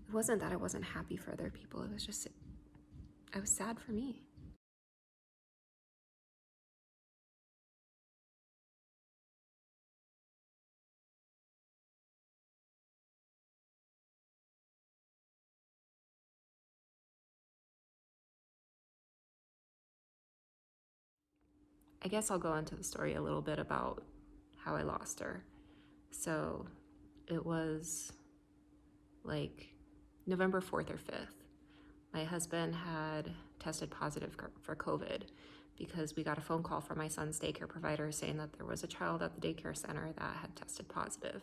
It wasn't that I wasn't happy for other people. It was just, I was sad for me. I guess I'll go into the story a little bit about how I lost her. So it was like November 4th or 5th. My husband had tested positive for COVID because we got a phone call from my son's daycare provider saying that there was a child at the daycare center that had tested positive.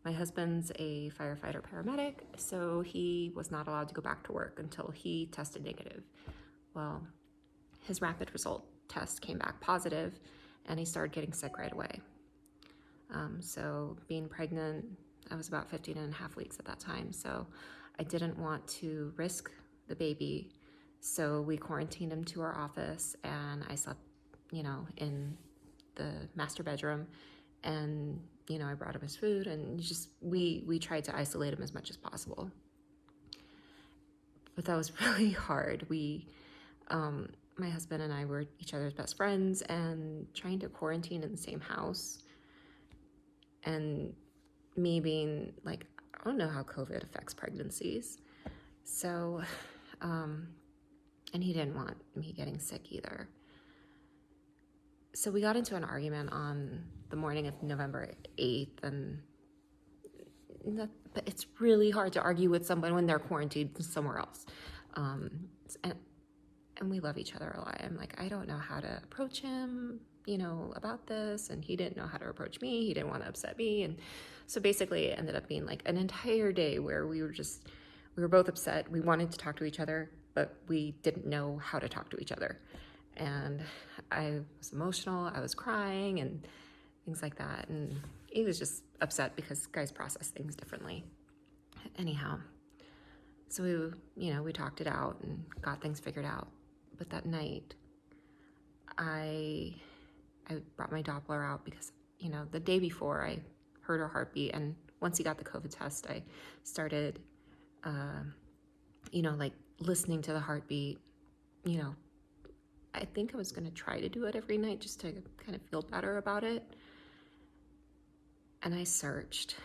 My husband's a firefighter paramedic, so he was not allowed to go back to work until he tested negative. Well, his rapid result test came back positive, and he started getting sick right away. So being pregnant, I was about 15 and a half weeks at that time, so I didn't want to risk the baby, so we quarantined him to our office, and I slept, in the master bedroom, and I brought him his food, and just we tried to isolate him as much as possible. But that was really hard. My husband and I were each other's best friends, and trying to quarantine in the same house, and me being like, I don't know how COVID affects pregnancies. So, and he didn't want me getting sick either. So we got into an argument on the morning of November 8th, but it's really hard to argue with someone when they're quarantined somewhere else. And we love each other a lot. I'm like, I don't know how to approach him, about this. And he didn't know how to approach me. He didn't want to upset me. And so basically it ended up being like an entire day where we were both upset. We wanted to talk to each other, but we didn't know how to talk to each other. And I was emotional. I was crying and things like that. And he was just upset because guys process things differently. Anyhow, so we talked it out and got things figured out. But that night, I brought my Doppler out because, the day before I heard her heartbeat. And once he got the COVID test, I started, like listening to the heartbeat. I think I was going to try to do it every night just to kind of feel better about it. And I searched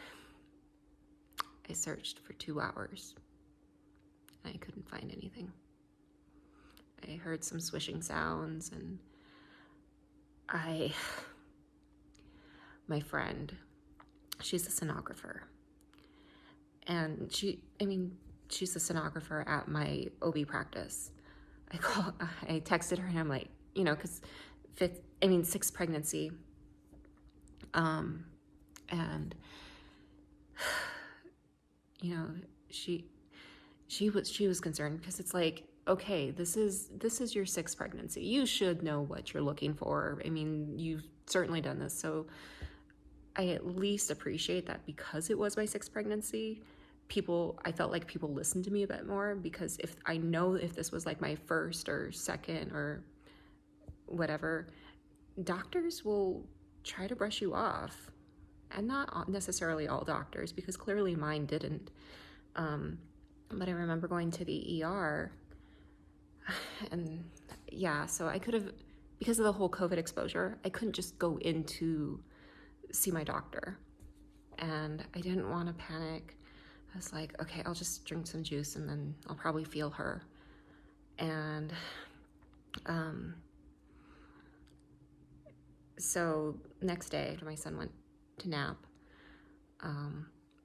for 2 hours. I couldn't find anything. I heard some swishing sounds, and my friend, she's a sonographer, and she's a sonographer at my OB practice. I texted her, and I'm like, because sixth pregnancy, and she was concerned because it's like, okay, this is your 6th pregnancy. You should know what you're looking for. You've certainly done this. So I at least appreciate that because it was my 6th pregnancy, I felt like people listened to me a bit more, because if this was like my 1st or 2nd or whatever, doctors will try to brush you off. And not necessarily all doctors, because clearly mine didn't. But I remember going to the ER, and so I could have, because of the whole COVID exposure, I couldn't just go in to see my doctor. And I didn't want to panic. I was like, okay, I'll just drink some juice and then I'll probably feel her. And so next day, my son went to nap.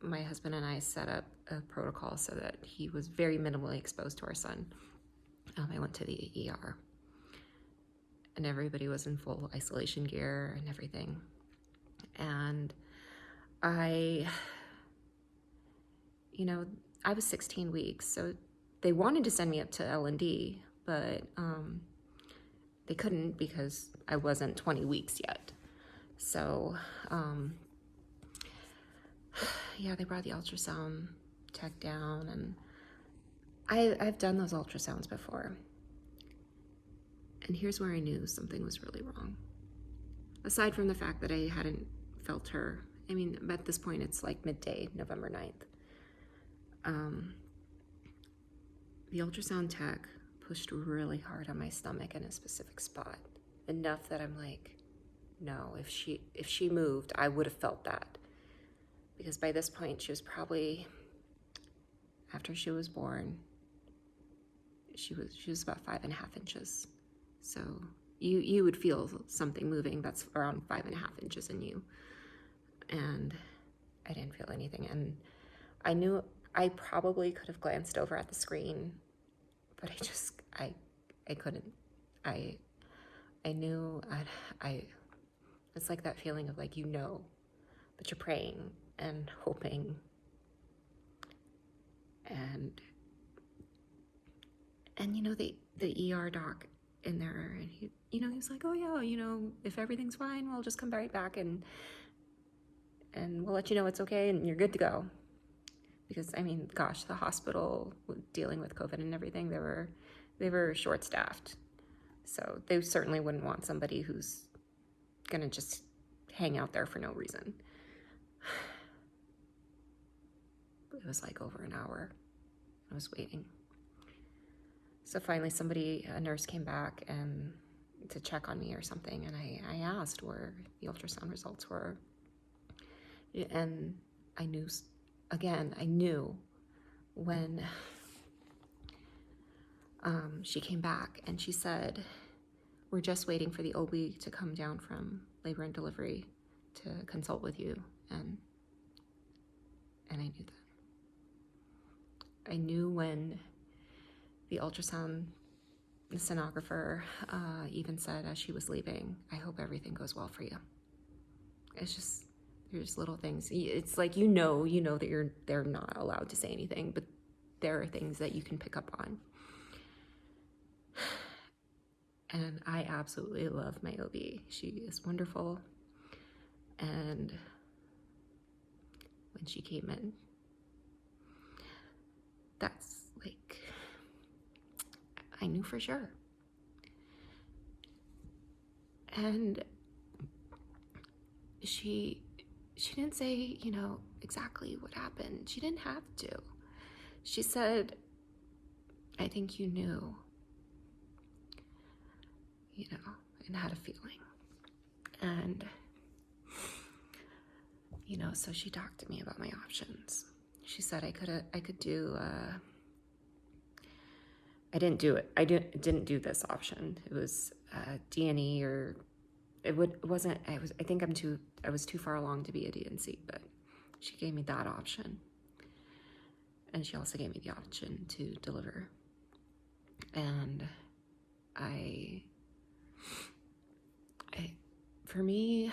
My husband and I set up a protocol so that he was very minimally exposed to our son. I went to the ER, and everybody was in full isolation gear and everything. And I was 16 weeks, so they wanted to send me up to L&D, but they couldn't because I wasn't 20 weeks yet. So they brought the ultrasound tech down, and I've done those ultrasounds before. And here's where I knew something was really wrong. Aside from the fact that I hadn't felt her, at this point it's like midday, November 9th. The ultrasound tech pushed really hard on my stomach in a specific spot, enough that I'm like, no, if she moved, I would have felt that. Because by this point, she was probably, after she was born, she was about 5.5 inches. So you would feel something moving that's around 5.5 inches in you. And I didn't feel anything. And I knew I probably could have glanced over at the screen, but I couldn't. I knew it's like that feeling of like, but you're praying and hoping. And the ER doc in there, and he was like, oh yeah, if everything's fine, we'll just come right back and we'll let you know it's okay and you're good to go. Because I mean, gosh, the hospital dealing with COVID and everything, they were short-staffed. So they certainly wouldn't want somebody who's gonna just hang out there for no reason. It was like over an hour. I was waiting. So finally a nurse came back and to check on me or something, and I asked where the ultrasound results were. And I knew when she came back and she said, we're just waiting for the OB to come down from labor and delivery to consult with you. And I knew that. I knew when the sonographer even said as she was leaving, I hope everything goes well for you. It's just, there's little things. It's like, that they're not allowed to say anything, but there are things that you can pick up on. And I absolutely love my OB. She is wonderful. And when she came in, that's like, I knew for sure. And she didn't say, exactly what happened. She didn't have to. She said, I think you knew, and had a feeling. And, so she talked to me about my options. She said I could do, I didn't do it. I didn't do this option. It was D&E, or I think I was too far along to be a D&C, but she gave me that option. And she also gave me the option to deliver. And for me,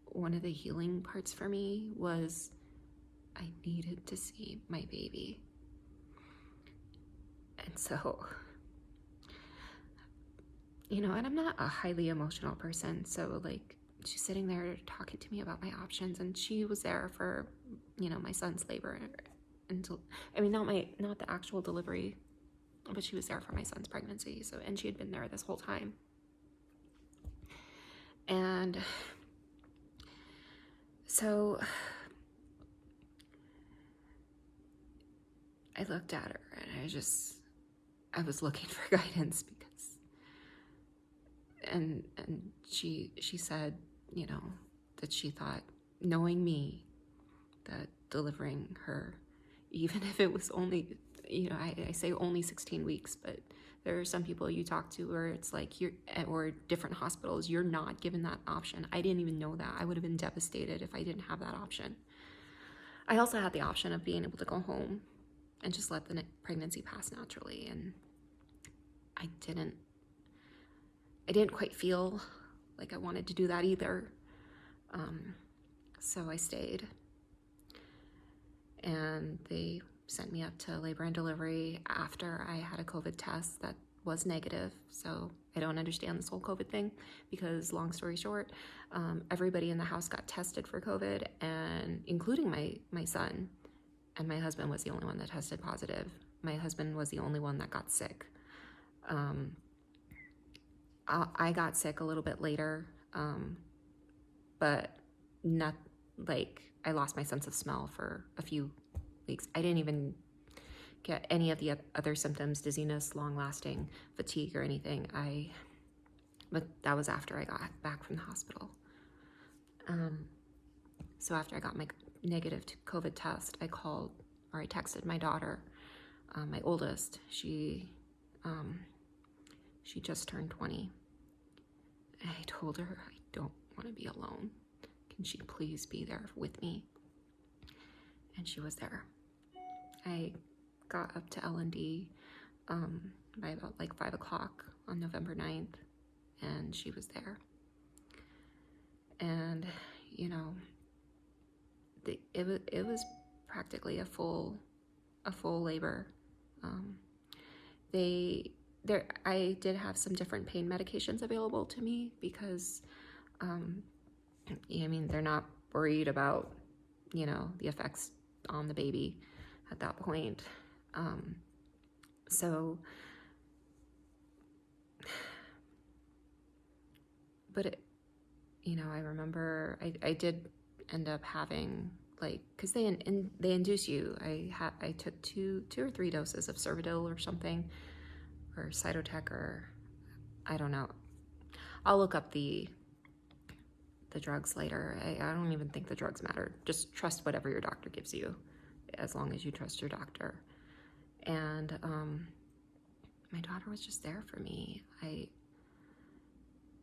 one of the healing parts for me was I needed to see my baby. And so, and I'm not a highly emotional person, so like, she's sitting there talking to me about my options, and she was there for, my son's labor until, not the actual delivery, but she was there for my son's pregnancy. So, and she had been there this whole time. And so I looked at her and I was looking for guidance because, and she said, that she thought, knowing me, that delivering her, even if it was only, I say only 16 weeks, but there are some people you talk to where it's like or different hospitals, you're not given that option. I didn't even know that. I would have been devastated if I didn't have that option. I also had the option of being able to go home and just let the pregnancy pass naturally. And I didn't quite feel like I wanted to do that either. So I stayed, and they sent me up to labor and delivery after I had a COVID test that was negative. So I don't understand this whole COVID thing, because long story short, everybody in the house got tested for COVID, and including my son, and my husband was the only one that tested positive. My husband was the only one that got sick. I got sick a little bit later, but not like, I lost my sense of smell for a few weeks. I didn't even get any of the other symptoms, dizziness, long-lasting fatigue or anything. But that was after I got back from the hospital. So after I got my negative COVID test, I texted my daughter, my oldest. She just turned 20. And I told her, I don't want to be alone. Can she please be there with me? And she was there. I got up to L&D by about like 5 o'clock on November 9th, and she was there. And, you know, it was practically a full labor. I did have some different pain medications available to me because, I mean, they're not worried about, you know, the effects on the baby at that point. But you know, I remember I did end up having, like, because they induce you. I took two or three doses of Cervidil or something, or Cytotec, or I don't know. I'll look up the drugs later. I don't even think the drugs matter. Just trust whatever your doctor gives you, as long as you trust your doctor. And my daughter was just there for me.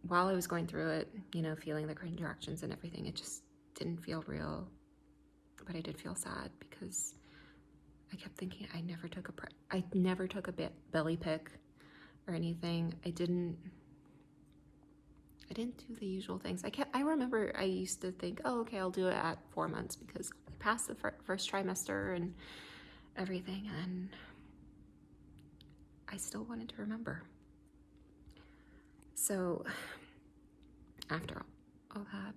While I was going through it, you know, feeling the contractions and everything, it just didn't feel real. But I did feel sad because I kept thinking I never took a belly pick or anything. I didn't do the usual things. I remember I used to think, oh, okay, I'll do it at 4 months because I passed the first trimester and everything, and I still wanted to remember. So after all that,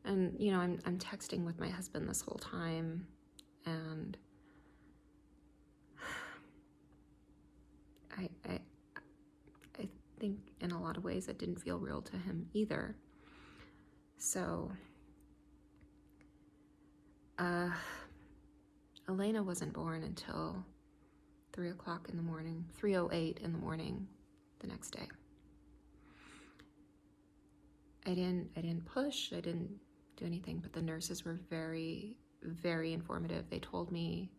and you know, I'm texting with my husband this whole time, and I think in a lot of ways it didn't feel real to him either. So Elena wasn't born until 3:08 in the morning the next day. I didn't push, I didn't do anything, but the nurses were very, very informative. They told me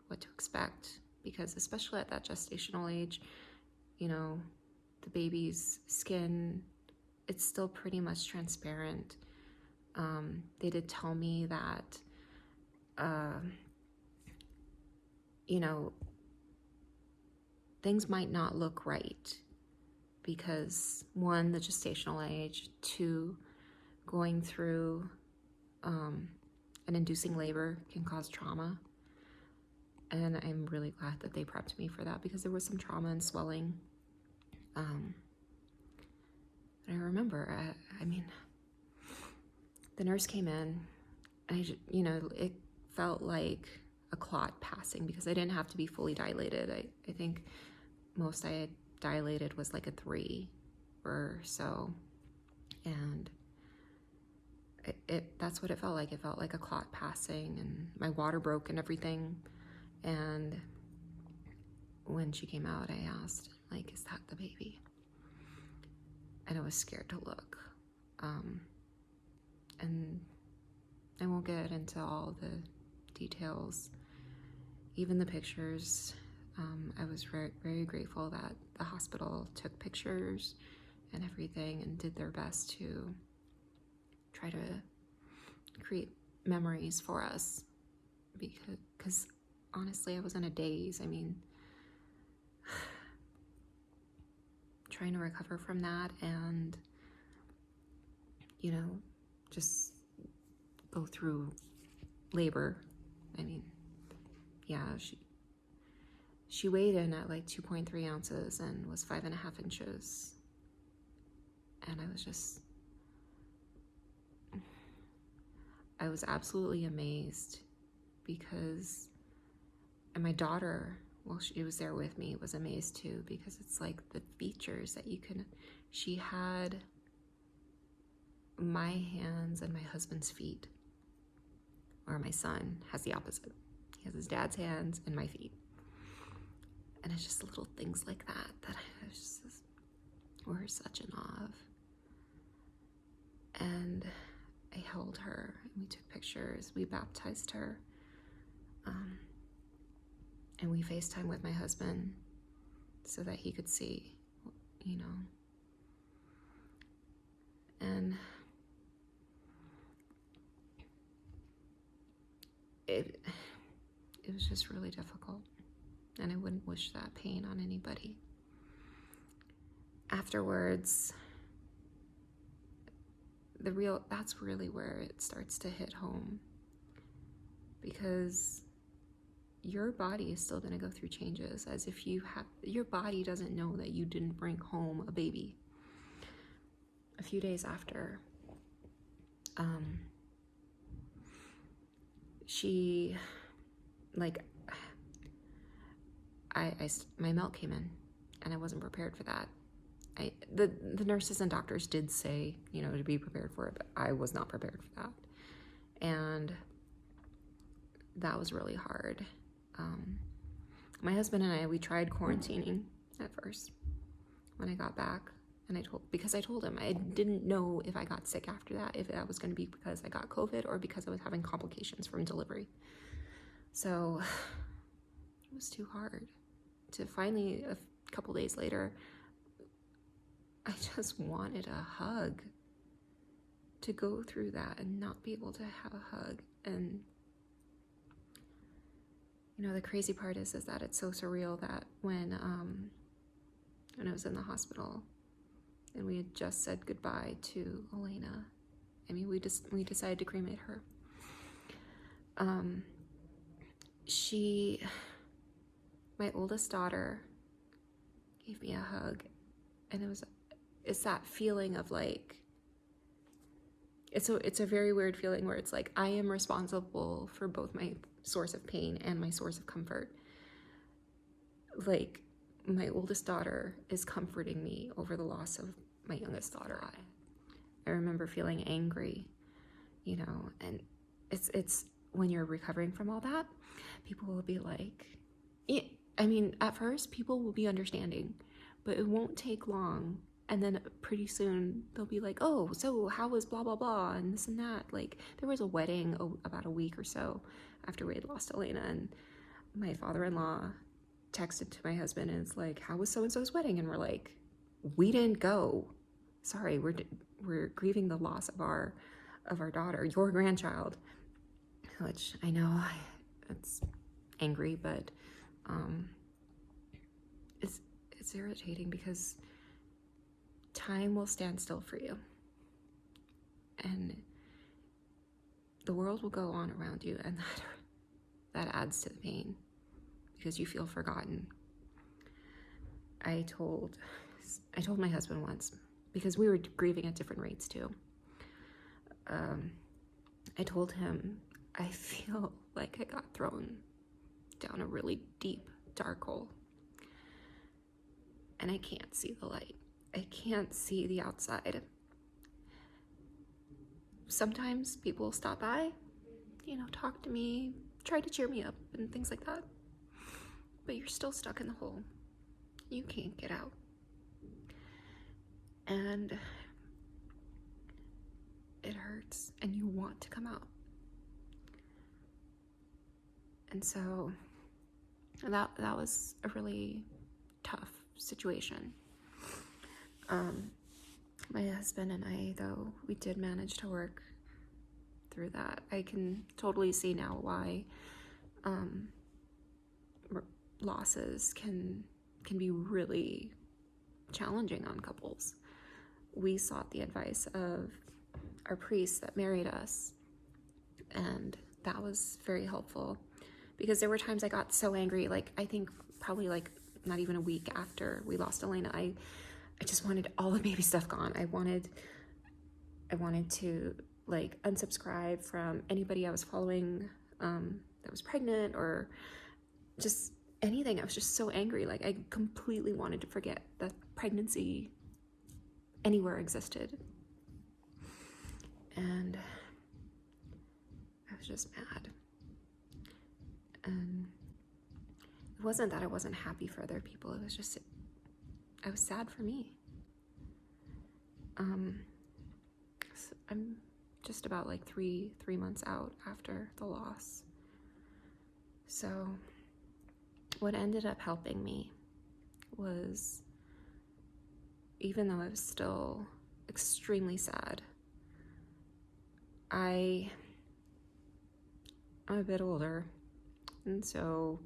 what to expect, because especially at that gestational age, you know, the baby's skin, it's still pretty much transparent. They did tell me that, you know, things might not look right because, one, the gestational age, two, going through an inducing labor can cause trauma. And I'm really glad that they prepped me for that, because there was some trauma and swelling. I remember, I mean, the nurse came in, and you know, it felt like a clot passing because I didn't have to be fully dilated. I think most I had dilated was like a 3 or so, and that's what it felt like. It felt like a clot passing, and my water broke and everything. And when she came out, I asked, like, is that the baby? And I was scared to look. And I won't get into all the details, even the pictures. I was very, very grateful that the hospital took pictures and everything and did their best to try to create memories for us, because honestly, I was in a daze. I mean, trying to recover from that and, you know, just go through labor. I mean, yeah, she weighed in at like 2.3 ounces and was 5.5 inches. And I was absolutely amazed, because, and my daughter, well, she was there with me, was amazed too, because it's like the features that she had my hands and my husband's feet, or my son has the opposite. He has his dad's hands and my feet. And it's just little things like that that we're such in awe of. And I held her, and we took pictures, we baptized her, and we FaceTime with my husband so that he could see, you know. And it was just really difficult, and I wouldn't wish that pain on anybody. Afterwards, that's really where it starts to hit home, because your body is still going to go through changes, as if your body doesn't know that you didn't bring home a baby. A few days after, she, like, my milk came in, and I wasn't prepared for that. The nurses and doctors did say, you know, to be prepared for it, but I was not prepared for that. And that was really hard. My husband and I, we tried quarantining at first when I got back, and I told him I didn't know if I got sick after that, if that was going to be because I got COVID or because I was having complications from delivery. So it was too hard to finally, a couple days later, I just wanted a hug, to go through that and not be able to have a hug. And you know, the crazy part is that it's so surreal that when I was in the hospital and we had just said goodbye to Elena, I mean, we decided to cremate her. My oldest daughter gave me a hug, and it's that feeling of like, it's a very weird feeling where it's like I am responsible for both my source of pain and my source of comfort. Like, my oldest daughter is comforting me over the loss of my youngest daughter. I remember feeling angry, you know, and it's when you're recovering from all that, people will be like, I mean, at first people will be understanding, but it won't take long. And then pretty soon they'll be like, oh, so how was blah, blah, blah, and this and that. Like, there was a wedding about a week or so after we had lost Elena, and my father-in-law texted to my husband and it's like, how was so-and-so's wedding? And we're like, we didn't go. Sorry, we're grieving the loss of our daughter, your grandchild. Which I know it's angry, but it's irritating because time will stand still for you, and the world will go on around you, and that adds to the pain because you feel forgotten. I told my husband once, because we were grieving at different rates too. I told him, I feel like I got thrown down a really deep, dark hole, and I can't see the light. I can't see the outside. Sometimes people stop by, you know, talk to me, try to cheer me up and things like that, but you're still stuck in the hole. You can't get out. And it hurts, and you want to come out. And so that was a really tough situation. My husband and I, though, we did manage to work through that. I can totally see now why losses can be really challenging on couples. We sought the advice of our priest that married us, and that was very helpful, because there were times I got so angry, like I think probably like not even a week after we lost Elena, I just wanted all the baby stuff gone. I wanted to like unsubscribe from anybody I was following that was pregnant, or just anything. I was just so angry. Like, I completely wanted to forget that pregnancy anywhere existed. And I was just mad. And it wasn't that I wasn't happy for other people. It was just, I was sad for me. So I'm just about like three months out after the loss. So what ended up helping me was, even though I was still extremely sad, I'm a bit older, and so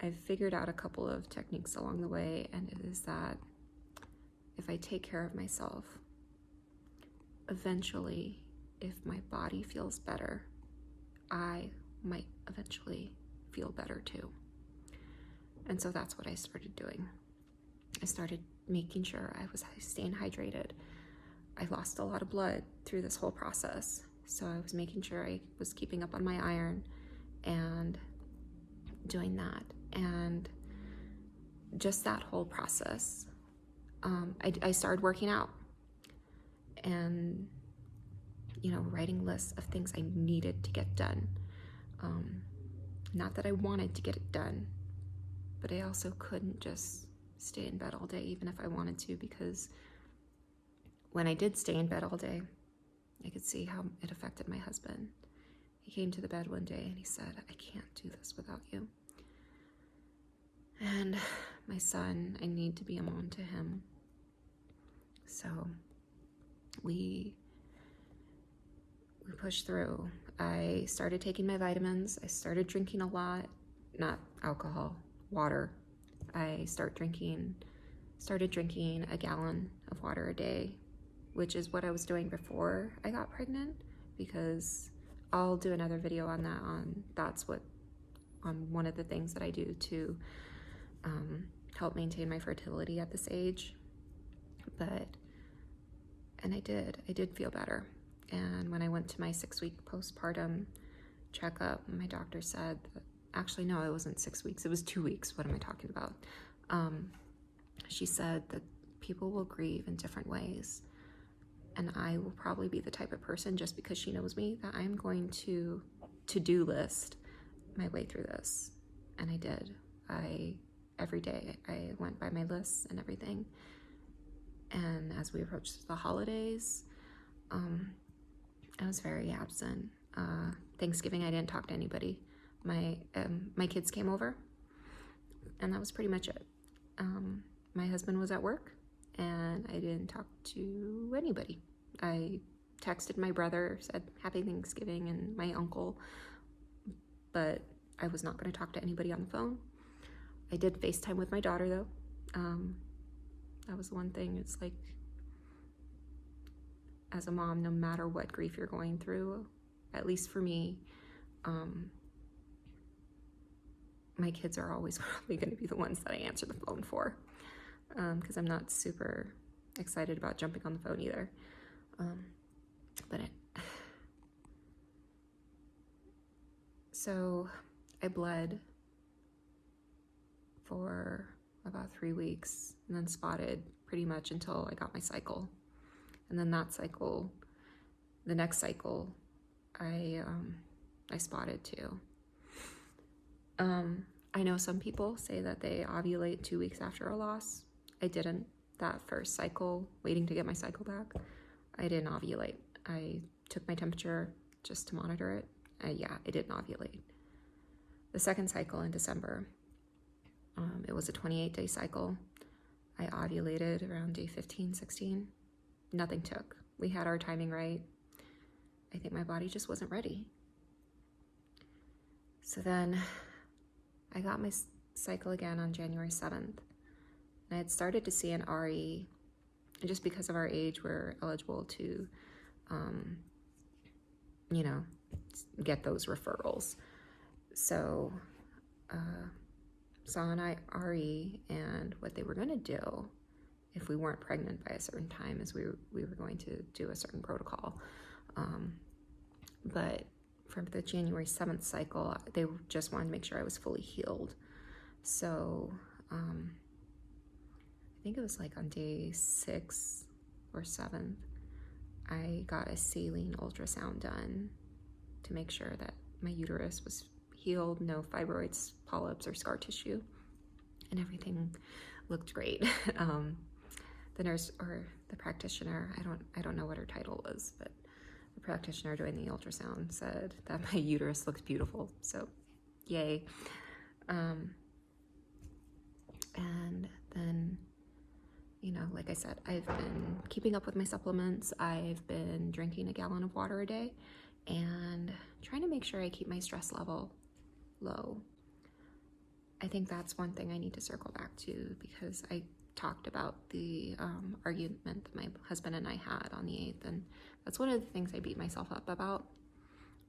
I've figured out a couple of techniques along the way, and it is that if I take care of myself, eventually, if my body feels better, I might eventually feel better too. And so that's what I started doing. I started making sure I was staying hydrated. I lost a lot of blood through this whole process, so I was making sure I was keeping up on my iron and doing that. And just that whole process, I started working out and, writing lists of things I needed to get done. Not that I wanted to get it done, but I also couldn't just stay in bed all day, even if I wanted to, because when I did stay in bed all day, I could see how it affected my husband. He came to the bed one day and he said, "I can't do this without you." And my son, I need to be a mom to him. So we pushed through. I started taking my vitamins. I started drinking a lot, not alcohol, water. I started drinking a gallon of water a day, which is what I was doing before I got pregnant, because I'll do another video on that, on one of the things that I do to help maintain my fertility at this age. And I did feel better. And when I went to my 6-week postpartum checkup, my doctor said that, actually, no, it wasn't 6 weeks, it was 2 weeks. What am I talking about? She said that people will grieve in different ways. And I will probably be the type of person, just because she knows me, that I'm going to to-do list my way through this. And I did. Every day I went by my lists and everything. And as we approached the holidays, I was very absent. Thanksgiving, I didn't talk to anybody. My kids came over, and that was pretty much it. My husband was at work, and I didn't talk to anybody. I texted my brother, said Happy Thanksgiving, and my uncle, but I was not going to talk to anybody on the phone. I did FaceTime with my daughter, though. That was one thing. It's like, as a mom, no matter what grief you're going through, at least for me, my kids are always probably going to be the ones that I answer the phone for, because I'm not super excited about jumping on the phone either. So I bled for about 3 weeks, and then spotted pretty much until I got my cycle. And then the next cycle, I spotted too. I know some people say that they ovulate 2 weeks after a loss. I didn't. That first cycle, waiting to get my cycle back, I didn't ovulate. I took my temperature just to monitor it. I didn't ovulate. The second cycle in December, it was a 28-day cycle. I ovulated around day 15, 16. Nothing took. We had our timing right. I think my body just wasn't ready. So then I got my cycle again on January 7th. And I had started to see an RE. And just because of our age, we're eligible to, get those referrals. So saw an RE, and what they were going to do, if we weren't pregnant by a certain time, is we were going to do a certain protocol. But from the January 7th cycle, they just wanted to make sure I was fully healed. So I think it was like on day 6 or 7th, I got a saline ultrasound done to make sure that my uterus was healed, no fibroids, polyps, or scar tissue, and everything looked great. The nurse or the practitioner, I don't know what her title was, but the practitioner doing the ultrasound said that my uterus looked beautiful, so yay. And then, you know, like I said, I've been keeping up with my supplements. I've been drinking a gallon of water a day and trying to make sure I keep my stress level low. I think that's one thing I need to circle back to, because I talked about the argument that my husband and I had on the 8th, and that's one of the things I beat myself up about,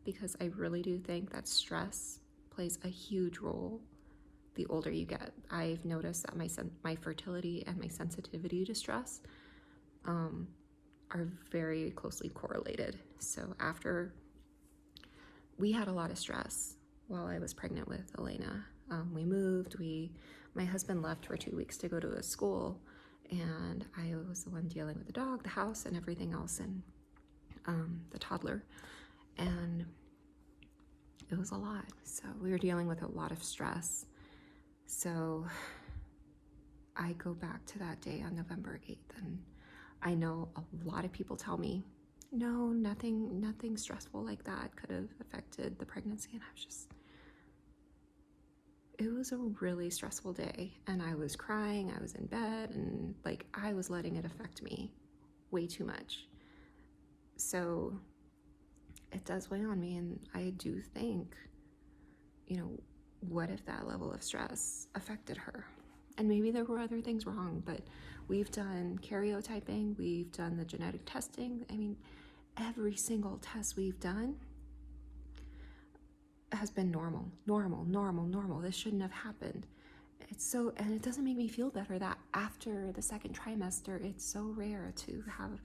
because I really do think that stress plays a huge role the older you get. I've noticed that my fertility and my sensitivity to stress are very closely correlated. So after we had a lot of stress while I was pregnant with Elena, we moved, my husband left for 2 weeks to go to a school, and I was the one dealing with the dog, the house, and everything else, and the toddler, and it was a lot. So we were dealing with a lot of stress. So I go back to that day on November 8th, and I know a lot of people tell me, no, nothing stressful like that could have affected the pregnancy, and I was just, it was a really stressful day, and I was crying, I was in bed, and like I was letting it affect me way too much. So it does weigh on me, and I do think, you know, what if that level of stress affected her? And maybe there were other things wrong, but we've done karyotyping, we've done the genetic testing. I mean, every single test we've done has been normal. This shouldn't have happened. And it doesn't make me feel better that after the second trimester, it's so rare to have,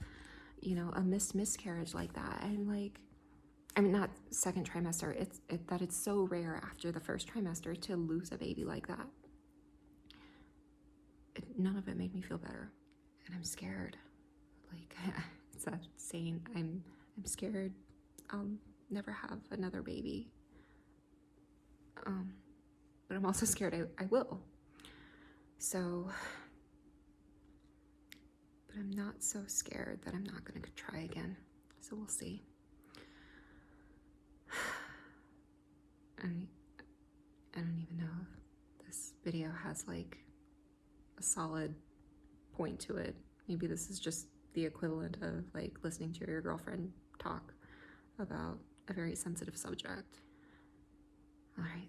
you know, a miscarriage like that. And like, I mean, not second trimester, that it's so rare after the first trimester to lose a baby like that. None of it made me feel better, and I'm scared. Like, it's that saying, I'm scared I'll never have another baby. But I'm also scared I will. So, but I'm not so scared that I'm not gonna try again. So we'll see. I don't even know if this video has like a solid point to it. Maybe this is just the equivalent of like listening to your girlfriend talk about a very sensitive subject. All right.